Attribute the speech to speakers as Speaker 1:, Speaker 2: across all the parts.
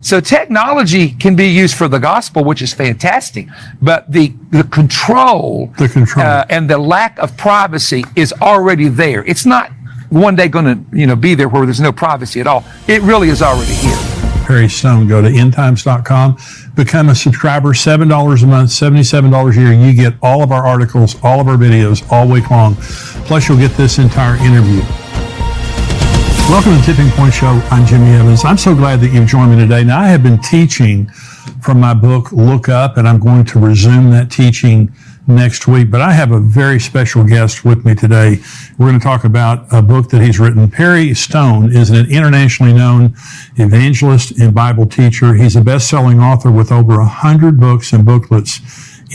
Speaker 1: So technology can be used for the gospel, which is fantastic, but the control, and the lack of privacy is already there. It's not one day going to be there where there's no privacy at all. It really is already here.
Speaker 2: Perry Stone, go to endtimes.com, become a subscriber, $7 a month, $77 a year. You get all of our articles, all of our videos, all week long. Plus, you'll get this entire interview. Welcome to the Tipping Point Show. I'm Jimmy Evans. I'm so glad that you've joined me today. Now, I have been teaching from my book, Look Up, and I'm going to resume that teaching next week. But I have a very special guest with me today. We're going to talk about a book that he's written. Perry Stone is an internationally known evangelist and Bible teacher. He's a best-selling author with over 100 books and booklets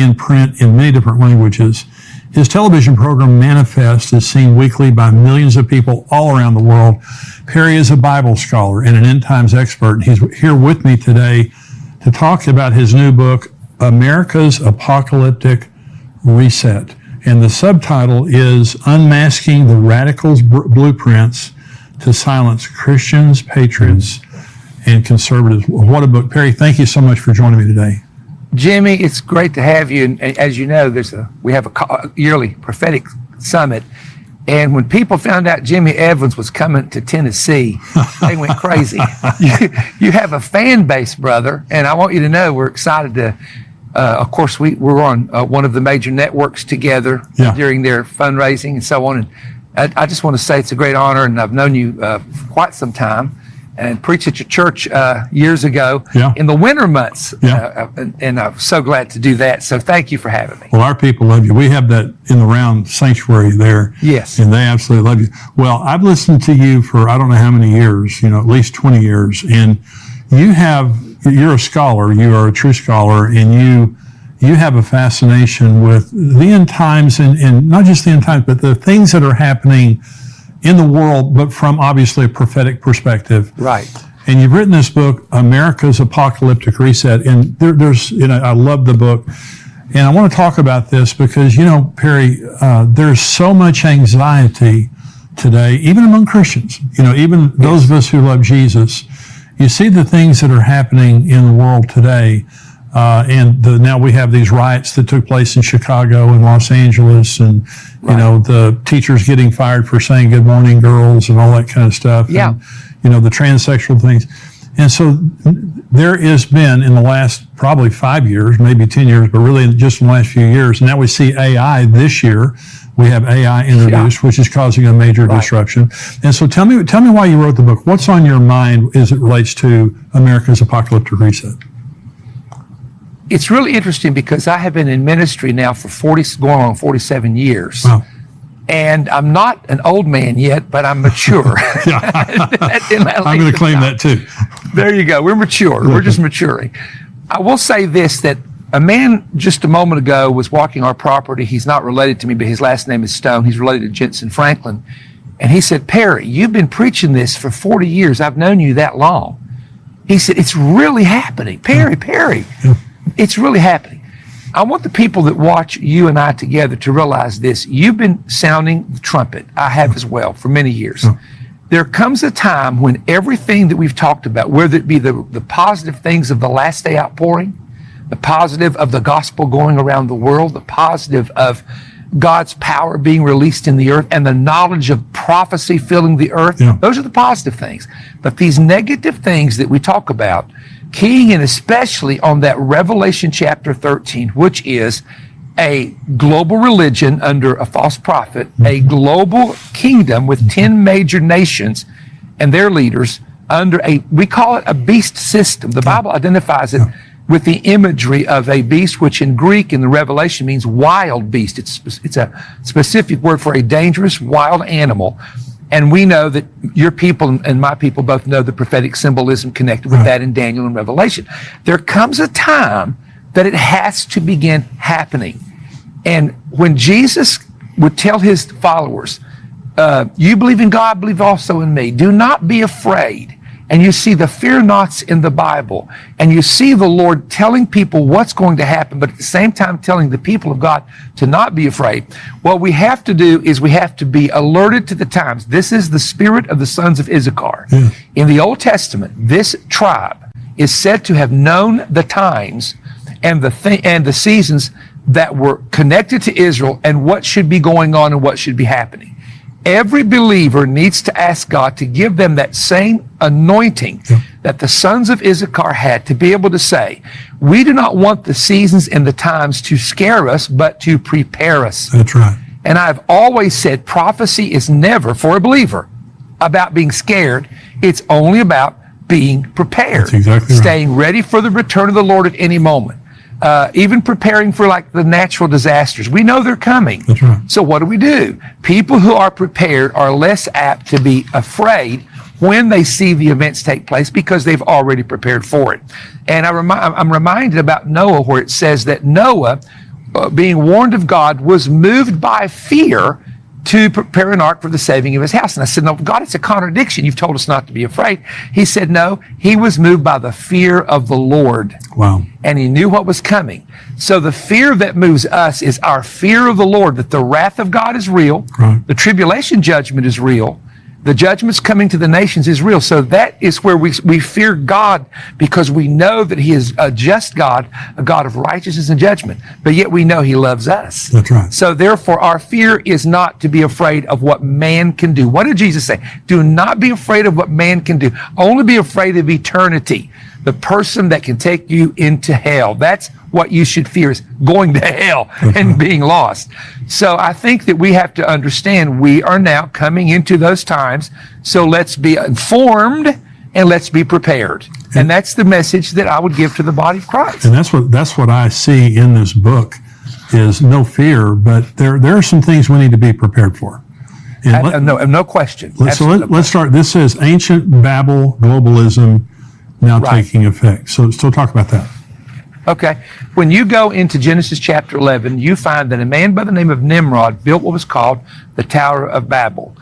Speaker 2: in print in many different languages. His television program, Manifest, is seen weekly by millions of people all around the world. Perry is a Bible scholar and an end times expert. He's here with me today to talk about his new book, America's Apocalyptic Reset. And the subtitle is Unmasking the Radicals' Blueprints to Silence Christians, Patriots, and Conservatives. What a book. Perry, thank you so much for joining me today.
Speaker 1: Jimmy, it's great to have you. And as you know, we have a yearly prophetic summit. And when people found out Jimmy Evans was coming to Tennessee, they went crazy. You have a fan base, brother. And I want you to know we're excited to, of course, we're on one of the major networks together during their fundraising and so on. And I just want to say it's a great honor. And I've known you for quite some time and preached at your church years ago in the winter months. And I'm so glad to do that. So thank you for having me.
Speaker 2: Well, our people love you. We have that in the round sanctuary there.
Speaker 1: Yes.
Speaker 2: And they absolutely love you. Well, I've listened to you for I don't know how many years, at least 20 years. And you're a scholar, you are a true scholar, and you have a fascination with the end times and not just the end times, but the things that are happening in the world, but from obviously a prophetic perspective.
Speaker 1: Right.
Speaker 2: And you've written this book, America's Apocalyptic Reset. And there's, I love the book. And I want to talk about this because, Perry, there's so much anxiety today, even among Christians, even those of us who love Jesus. You see the things that are happening in the world today. Now we have these riots that took place in Chicago and Los Angeles, and the teachers getting fired for saying "Good morning, girls" and all that kind of stuff.
Speaker 1: Yeah.
Speaker 2: And, the transsexual things. And so there has been in the last probably 5 years, maybe 10 years, but really just in the last few years. Now we see AI this year. We have AI introduced, which is causing a major disruption. And so tell me why you wrote the book. What's on your mind as it relates to America's Apocalyptic Reset?
Speaker 1: It's really interesting because I have been in ministry now for going on 47 years.
Speaker 2: Wow.
Speaker 1: And I'm not an old man yet, but I'm mature.
Speaker 2: I'm going to claim that too.
Speaker 1: There you go. We're mature. We're just maturing. I will say this, that a man just a moment ago was walking our property. He's not related to me, but his last name is Stone. He's related to Jensen Franklin. And he said, "Perry, you've been preaching this for 40 years. I've known you that long." He said, "It's really happening. Perry. It's really happening." I want the people that watch you and I together to realize this. You've been sounding the trumpet. I have as well for many years. There comes a time when everything that we've talked about, whether it be the positive things of the last day outpouring, the positive of the gospel going around the world, the positive of God's power being released in the earth, and the knowledge of prophecy filling the earth, those are the positive things. But these negative things that we talk about, keying in especially on that Revelation chapter 13, which is a global religion under a false prophet, a global kingdom with 10 major nations and their leaders under we call it a beast system. The Bible identifies it with the imagery of a beast, which in Greek in the Revelation means wild beast. It's a specific word for a dangerous wild animal. And we know that your people and my people both know the prophetic symbolism connected with that in Daniel and Revelation. There comes a time that it has to begin happening. And when Jesus would tell his followers, you believe in God, believe also in me. Do not be afraid. And you see the fear nots in the Bible. And you see the Lord telling people what's going to happen, but at the same time telling the people of God to not be afraid. What we have to do is we have to be alerted to the times. This is the spirit of the sons of Issachar. In the Old Testament, this tribe is said to have known the times and the seasons that were connected to Israel and what should be going on and what should be happening. Every believer needs to ask God to give them that same anointing that the sons of Issachar had, to be able to say, we do not want the seasons and the times to scare us, but to prepare us.
Speaker 2: That's right.
Speaker 1: And I've always said prophecy is never, for a believer, about being scared. It's only about being prepared.
Speaker 2: That's exactly right.
Speaker 1: Staying ready for the return of the Lord at any moment. Even preparing for like the natural disasters. We know they're coming.
Speaker 2: That's right.
Speaker 1: So what do? People who are prepared are less apt to be afraid when they see the events take place because they've already prepared for it. And I'm reminded about Noah, where it says that Noah, being warned of God, was moved by fear to prepare an ark for the saving of his house. And I said, no, God, it's a contradiction. You've told us not to be afraid. He said, no, he was moved by the fear of the Lord.
Speaker 2: Wow.
Speaker 1: And he knew what was coming. So the fear that moves us is our fear of the Lord, that the wrath of God is real.
Speaker 2: Right.
Speaker 1: The tribulation judgment is real. The judgments coming to the nations is real. So that is where we fear God, because we know that he is a just God, a God of righteousness and judgment. But yet we know he loves us.
Speaker 2: That's right.
Speaker 1: So therefore our fear is not to be afraid of what man can do. What did Jesus say? Do not be afraid of what man can do. Only be afraid of eternity. The person that can take you into hell. That's what you should fear, is going to hell and being lost. So I think that we have to understand we are now coming into those times. So let's be informed and let's be prepared. And that's the message that I would give to the body of Christ.
Speaker 2: And that's what I see in this book, is no fear, but there are some things we need to be prepared for. And
Speaker 1: No question.
Speaker 2: let's start. This says ancient Babel globalism now taking effect. So talk about that.
Speaker 1: Okay. When you go into Genesis chapter 11, you find that a man by the name of Nimrod built what was called the Tower of Babel.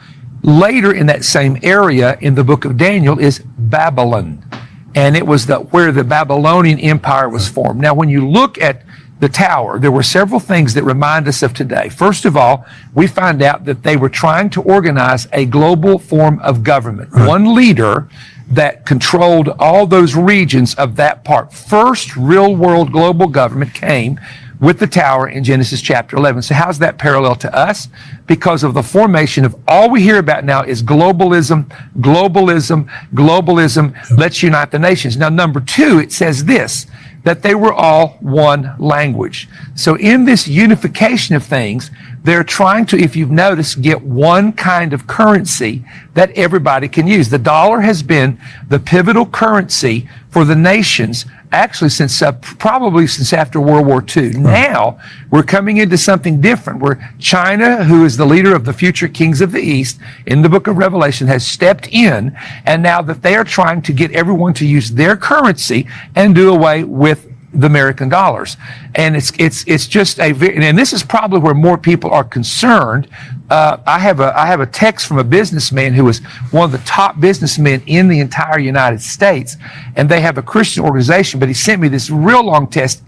Speaker 1: Later in that same area in the book of Daniel is Babylon. And it was where the Babylonian Empire was formed. Now, when you look at the tower, there were several things that remind us of today. First of all, we find out that they were trying to organize a global form of government. Right. One leader that controlled all those regions of that part. First real world global government came with the tower in Genesis chapter 11. So how's that parallel to us? Because of the formation of all we hear about now is globalism. Let's unite the nations. Now, number two, it says this, that they were all one language. So in this unification of things, they're trying to, if you've noticed, get one kind of currency that everybody can use. The dollar has been the pivotal currency for the nations, actually since probably since after World War II. Now we're coming into something different, where China, who is the leader of the future kings of the East in the book of Revelation, has stepped in, and now that they are trying to get everyone to use their currency and do away with the American dollars. And it's just and this is probably where more people are concerned. I have a text from a businessman who is one of the top businessmen in the entire United States, and they have a Christian organization, but he sent me this real long text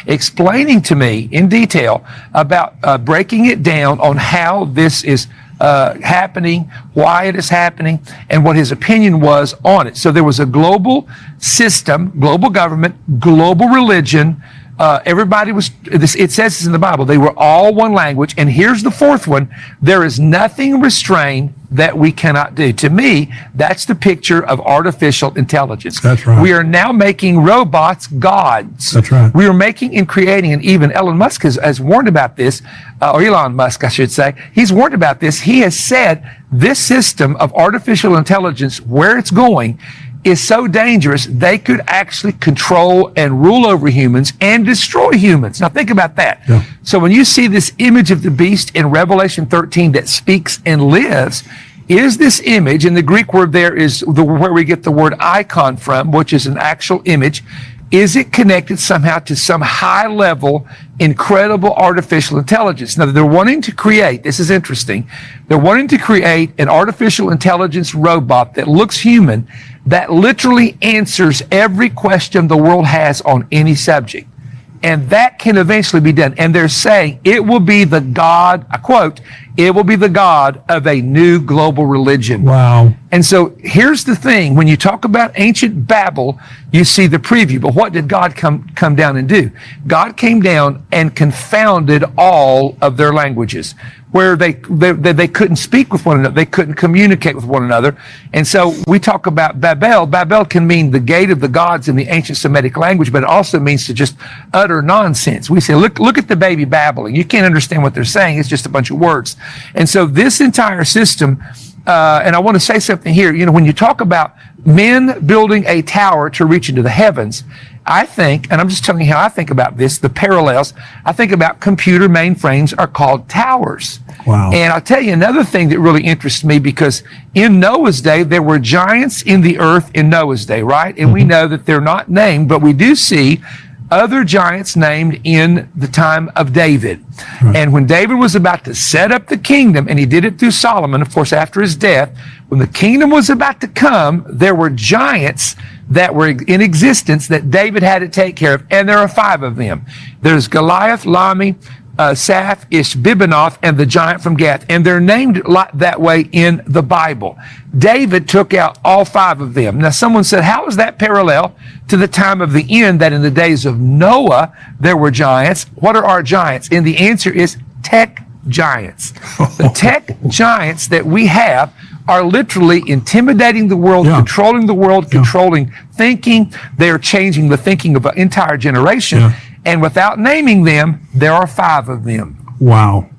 Speaker 1: explaining to me in detail about breaking it down on how this is happening, why it is happening, and what his opinion was on it. So there was a global system, global government, global religion. Everybody was, it says this in the Bible, they were all one language. And here's the fourth one, there is nothing restrained that we cannot do. To me, that's the picture of artificial intelligence.
Speaker 2: That's right.
Speaker 1: We are now making robots gods.
Speaker 2: That's right.
Speaker 1: We are making and creating, and even Elon Musk has warned about this, or Elon Musk, I should say. He's warned about this. He has said this system of artificial intelligence, where it's going, is so dangerous, they could actually control and rule over humans and destroy humans. Now think about that. Yeah. So when you see this image of the beast in Revelation 13 that speaks and lives, is this image, and the Greek word there is where we get the word icon from, which is an actual image, is it connected somehow to some high level, incredible artificial intelligence? Now they're wanting to create, this is interesting, they're wanting to create an artificial intelligence robot that looks human, that literally answers every question the world has on any subject. And that can eventually be done. And they're saying it will be the God, I quote, It will be the God of a new global religion.
Speaker 2: Wow.
Speaker 1: And so here's the thing. When you talk about ancient Babel, you see the preview. But what did God come down and do? God came down and confounded all of their languages, where they couldn't speak with one another. They couldn't communicate with one another. And so we talk about Babel. Babel can mean the gate of the gods in the ancient Semitic language, but it also means to just utter nonsense. We say, look at the baby babbling. You can't understand what they're saying. It's just a bunch of words. And so this entire system, and I want to say something here. You know, when you talk about men building a tower to reach into the heavens, I think, and I'm just telling you how I think about this, the parallels, I think about computer mainframes are called towers.
Speaker 2: Wow.
Speaker 1: And I'll tell you another thing that really interests me, because in Noah's day, there were giants in the earth in Noah's day, right? And we know that they're not named, but we do see other giants named in the time of David. And when David was about to set up the kingdom, and he did it through Solomon, of course, after his death, when the kingdom was about to come, there were giants that were in existence that David had to take care of, and there are 5 of them. There's Goliath, Lami, Saph, Ishbibenoth, and the giant from Gath. And they're named that way in the Bible. David took out all 5 of them. Now, someone said, how is that parallel to the time of the end, that in the days of Noah, there were giants? What are our giants? And the answer is tech giants. The tech giants that we have are literally intimidating the world, controlling the world, controlling thinking. They are changing the thinking of an entire generation.
Speaker 2: Yeah.
Speaker 1: And without naming them, there are 5 of them.
Speaker 2: Wow.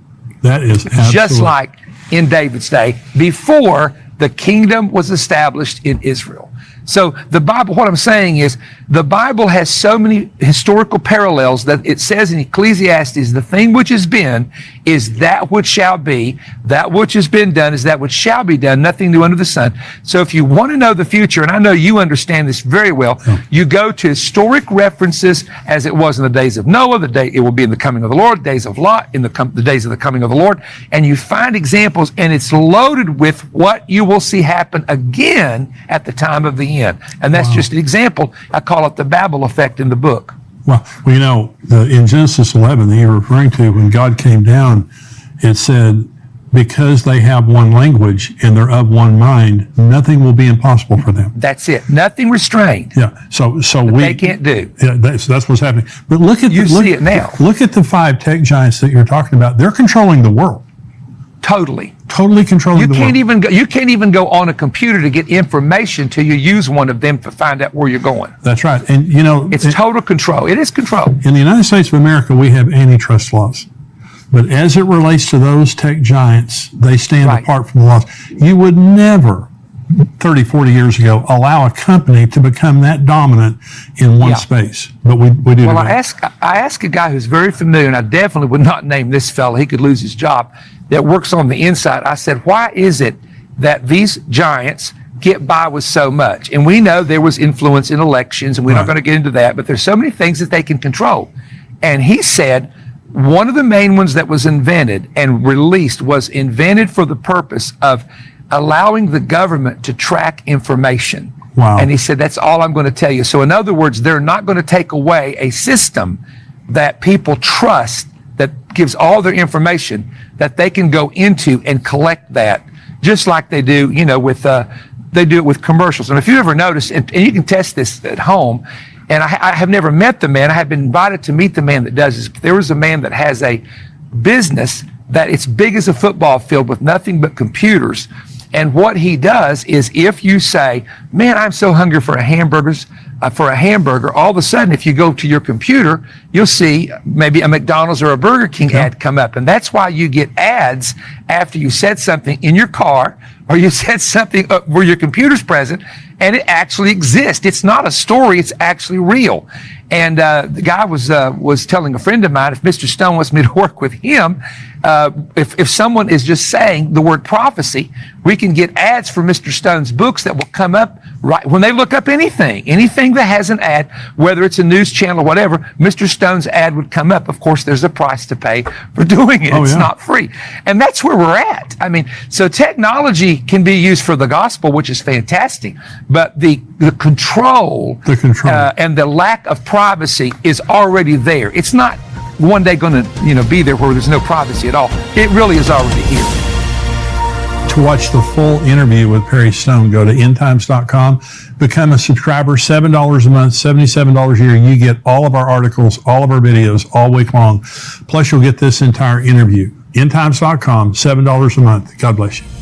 Speaker 2: That is absolutely.
Speaker 1: Just like in David's day, before the kingdom was established in Israel. So the Bible, what I'm saying is, the Bible has so many historical parallels that it says in Ecclesiastes, the thing which has been is that which shall be, that which has been done is that which shall be done, nothing new under the sun. So if you want to know the future, and I know you understand this very well, you go to historic references, as it was in the days of Noah, the day it will be in the coming of the Lord, days of Lot, in the days of the coming of the Lord, and you find examples, and it's loaded with what you will see happen again at the time of the end. And that's just an example. I call it the Babel effect in the book.
Speaker 2: Well, you know, in Genesis 11 that you're referring to, when God came down, it said, because they have one language and they're of one mind, nothing will be impossible for them.
Speaker 1: That's it. Nothing restrained.
Speaker 2: Yeah. So
Speaker 1: they can't do.
Speaker 2: Yeah, that's what's happening. But look at
Speaker 1: see it now.
Speaker 2: Look at the 5 tech giants that you're talking about. They're controlling the world.
Speaker 1: Totally
Speaker 2: controlling the world.
Speaker 1: You can't even go on a computer to get information till you use one of them to find out where you're going.
Speaker 2: That's right. And you know,
Speaker 1: it's total control. It is control.
Speaker 2: In the United States of America, we have antitrust laws. But as it relates to those tech giants, they stand apart from the laws. You would never, 30, 40 years ago, allow a company to become that dominant in one space. But we do.
Speaker 1: Well, I asked a guy who's very familiar, and I definitely would not name this fellow, he could lose his job, that works on the inside. I said, why is it that these giants get by with so much? And we know there was influence in elections, and we're not going to get into that, but there's so many things that they can control. And he said, one of the main ones that was invented and released was invented for the purpose of allowing the government to track information.
Speaker 2: Wow.
Speaker 1: And he said, that's all I'm going to tell you. So in other words, they're not going to take away a system that people trust, that gives all their information, that they can go into and collect that, just like they do, you know, with they do it with commercials. And if you ever notice, and you can test this at home, and I have never met the man. I have been invited to meet the man that does this. There was a man that has a business that it's big as a football field with nothing but computers. And what he does is, if you say, man, I'm so hungry for a hamburger, all of a sudden, if you go to your computer, you'll see maybe a McDonald's or a Burger King ad come up. And that's why you get ads after you said something in your car, or you said something where your computer's present, and it actually exists. It's not a story, it's actually real. And the guy was telling a friend of mine, if Mr. Stone wants me to work with him, if someone is just saying the word prophecy, we can get ads for Mr. Stone's books that will come up right when they look up anything that has an ad, whether it's a news channel or whatever. Mr. Stone's ad would come up. Of course, there's a price to pay for doing it. It's not free. And that's where we're at. I mean, so technology can be used for the gospel, which is fantastic, but the control and the lack of privacy is already there. It's not one day going to, be there where there's no privacy at all. It really is already here.
Speaker 2: To watch the full interview with Perry Stone, go to endtimes.com, become a subscriber, $7 a month, $77 a year. You get all of our articles, all of our videos all week long. Plus, you'll get this entire interview. Endtimes.com, $7 a month. God bless you.